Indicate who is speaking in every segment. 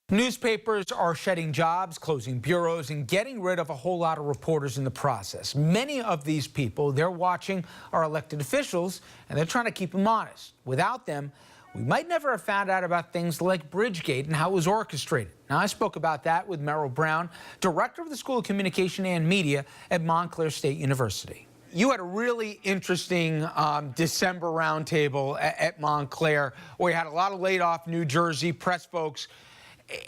Speaker 1: Newspapers are shedding jobs, closing bureaus, and getting rid of a whole lot of reporters in the process. Many of these people they're watching are elected officials, and they're trying to keep them honest. Without them, we might never have found out about things like Bridgegate and how it was orchestrated. Now, I spoke about that with Merrill Brown, director of the School of Communication and Media at Montclair State University. You had a really interesting December roundtable at Montclair where you had a lot of laid-off New Jersey press folks.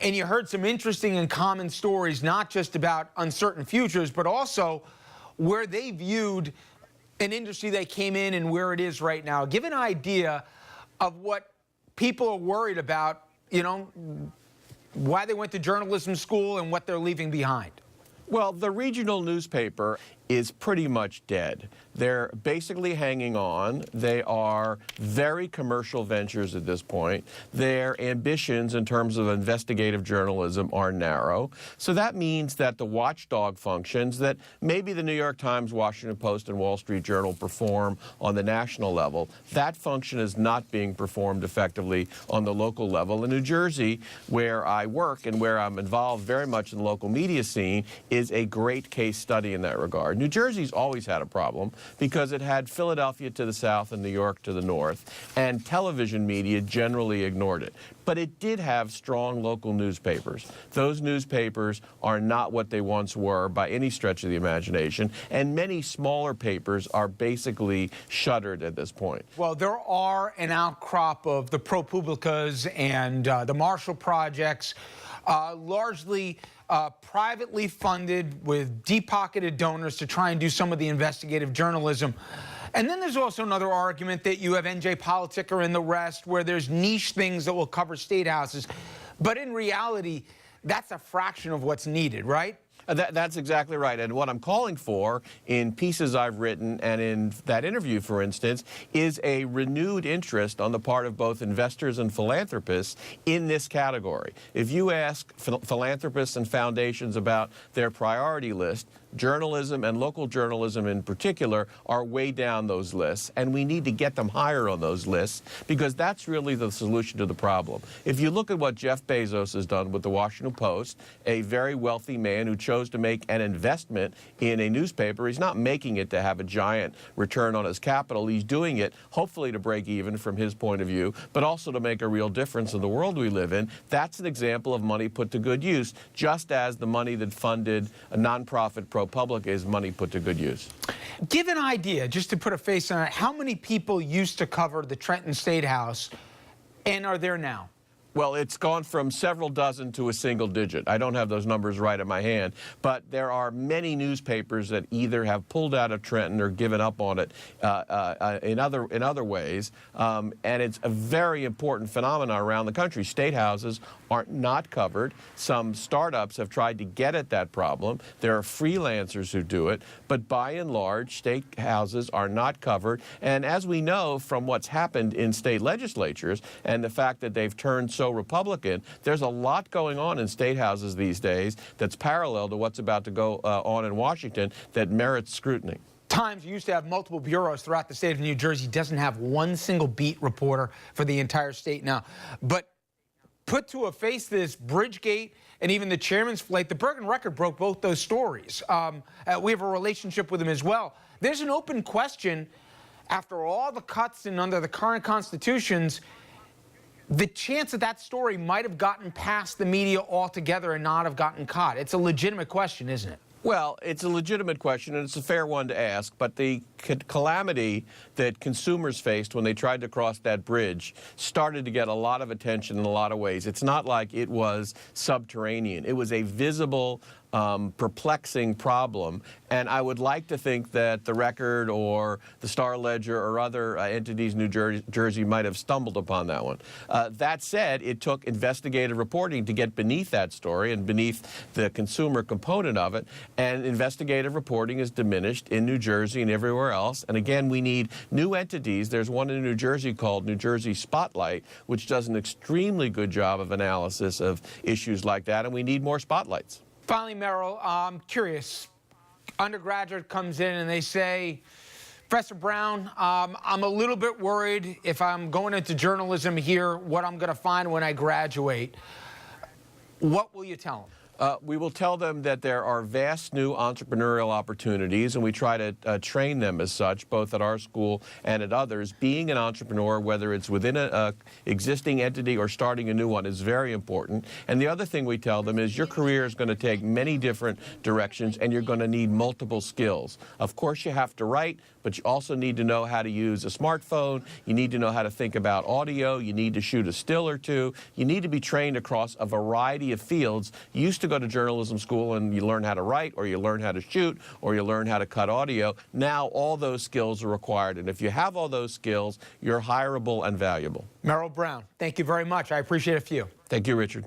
Speaker 1: And you heard some interesting and common stories, not just about uncertain futures, but also where they viewed an industry that came in and where it is right now. Give an idea of what people are worried about, why they went to journalism school and what they're leaving behind.
Speaker 2: Well, the regional newspaper is pretty much dead. They're basically hanging on. They are very commercial ventures at this point. Their ambitions in terms of investigative journalism are narrow. So that means that the watchdog functions that maybe the New York Times, Washington Post, and Wall Street Journal perform on the national level, that function is not being performed effectively on the local level. In New Jersey, where I work and where I'm involved very much in the local media scene, is a great case study in that regard. New Jersey's always had a problem because it had Philadelphia to the south and New York to the north, and television media generally ignored it. But it did have strong local newspapers. Those newspapers are not what they once were by any stretch of the imagination, and many smaller papers are basically shuttered at this point.
Speaker 1: Well, there are an outcrop of the ProPublicas and the Marshall Projects, largely privately funded with deep-pocketed donors to try and do some of the investigative journalism. And then there's also another argument that you have NJ Politicker and the rest, where there's niche things that will cover state houses. But in reality, that's a fraction of what's needed, right?
Speaker 2: That's exactly right. And what I'm calling for in pieces I've written and in that interview, for instance, is a renewed interest on the part of both investors and philanthropists in this category. If you ask philanthropists and foundations about their priority list, journalism and local journalism in particular are way down those lists, and we need to get them higher on those lists because that's really the solution to the problem. If you look at what Jeff Bezos has done with the Washington Post, a very wealthy man who chose to make an investment in a newspaper, he's not making it to have a giant return on his capital. He's doing it hopefully to break even from his point of view, but also to make a real difference in the world we live in. That's an example of money put to good use, just as the money that funded a nonprofit ProPublica is money put to good use.
Speaker 1: Give an idea, just to put a face on it, how many people used to cover the Trenton State House and are there now?
Speaker 2: Well, it's gone from several dozen to a single digit. I don't have those numbers right in my hand, but there are many newspapers that either have pulled out of Trenton or given up on it in other ways, and it's a very important phenomenon around the country. State houses are not covered. Some startups have tried to get at that problem. There are freelancers who do it, but by and large, state houses are not covered. And as we know from what's happened in state legislatures and the fact that they've turned so Republican, there's a lot going on in state houses these days that's parallel to what's about to go on in Washington that merits scrutiny.
Speaker 1: Times used to have multiple bureaus throughout the state of New Jersey. Doesn't have one single beat reporter for the entire state now. But put to a face this Bridgegate and even the chairman's flight, the Bergen Record broke both those stories. We have a relationship with them as well. There's an open question after all the cuts and under the current constitutions, the chance that that story might have gotten past the media altogether and not have gotten caught. It's a legitimate question, isn't it?
Speaker 2: Well, it's a legitimate question, and it's a fair one to ask, but the calamity that consumers faced when they tried to cross that bridge started to get a lot of attention in a lot of ways. It's not like it was subterranean. It was a visible, perplexing problem, and I would like to think that the Record or the Star-Ledger or other entities in New Jersey might have stumbled upon that one. That said, it took investigative reporting to get beneath that story and beneath the consumer component of it, and investigative reporting is diminished in New Jersey and everywhere else. And again, we need new entities. There's one in New Jersey called New Jersey Spotlight, which does an extremely good job of analysis of issues like that, and we need more spotlights.
Speaker 1: Finally, Merrill, I'm curious. Undergraduate comes in and they say, Professor Brown, I'm a little bit worried if I'm going into journalism here, what I'm going to find when I graduate. What will you tell them?
Speaker 2: We will tell them that there are vast new entrepreneurial opportunities, and we try to train them as such, both at our school and at others. Being an entrepreneur, whether it's within an existing entity or starting a new one, is very important. And the other thing we tell them is your career is going to take many different directions, and you're going to need multiple skills. Of course, you have to write, but you also need to know how to use a smartphone. You need to know how to think about audio. You need to shoot a still or two. You need to be trained across a variety of fields. You used to go to journalism school and you learn how to write, or you learn how to shoot, or you learn how to cut audio. Now all those skills are required, and if you have all those skills, you're hireable and valuable.
Speaker 1: Merrill Brown, thank you very much. I appreciate a few.
Speaker 2: Thank you, Richard.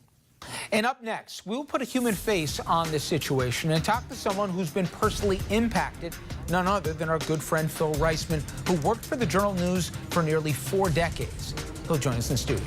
Speaker 1: And up next, we'll put a human face on this situation and talk to someone who's been personally impacted, none other than our good friend Phil Reisman, who worked for the Journal News for nearly 4 decades. He'll join us in studio.